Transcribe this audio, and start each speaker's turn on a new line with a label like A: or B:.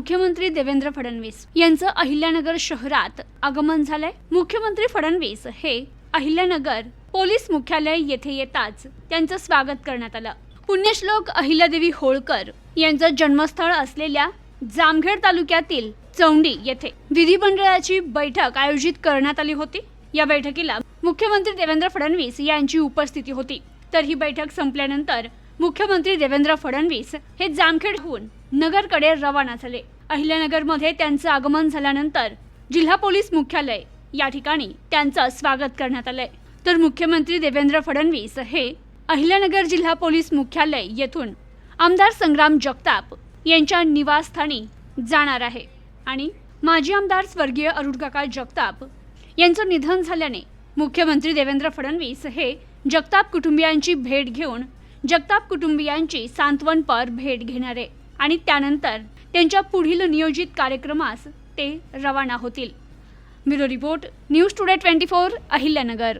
A: मुख्यमंत्री देवेंद्र फडणवीस यांचं अहिल्यानगर शहरात आगमन झालंय। मुख्यमंत्री फडणवीस हे अहिल्यानगर पोलीस मुख्यालय येथे येताच त्यांचं स्वागत करण्यात आलं। पुण्यश्लोक अहिल्यादेवी होळकर यांचं जन्मस्थळ असलेल्या जामखेड तालुक्यातील चौंडी येथे विधिमंडळाची बैठक आयोजित करण्यात आली होती। या बैठकीला मुख्यमंत्री देवेंद्र फडणवीस यांची उपस्थिती होती। तर ही बैठक संपल्यानंतर मुख्यमंत्री देवेंद्र फडणवीस हे जामखेडहून नगरकडे रवाना झाले। अहिल्यानगरमध्ये त्यांचं आगमन झाल्यानंतर जिल्हा पोलीस मुख्यालय या ठिकाणी त्यांचं स्वागत करण्यात आलंय। तर मुख्यमंत्री देवेंद्र फडणवीस हे अहिल्यानगर जिल्हा पोलीस मुख्यालय येथून आमदार संग्राम जगताप यांच्या निवासस्थानी जाणार आहे आणि माजी आमदार स्वर्गीय अरुणकाका जगताप यांचं निधन झाल्याने मुख्यमंत्री देवेंद्र फडणवीस हे जगताप कुटुंबियांची भेट घेऊन जगताप कुटुंबियांची सांत्वनपर भेट घेणार आहे आणि त्यानंतर त्यांच्या पुढील नियोजित कार्यक्रमास ते रवाना होतील। Bureau report, news today 24, Ahilyanagar.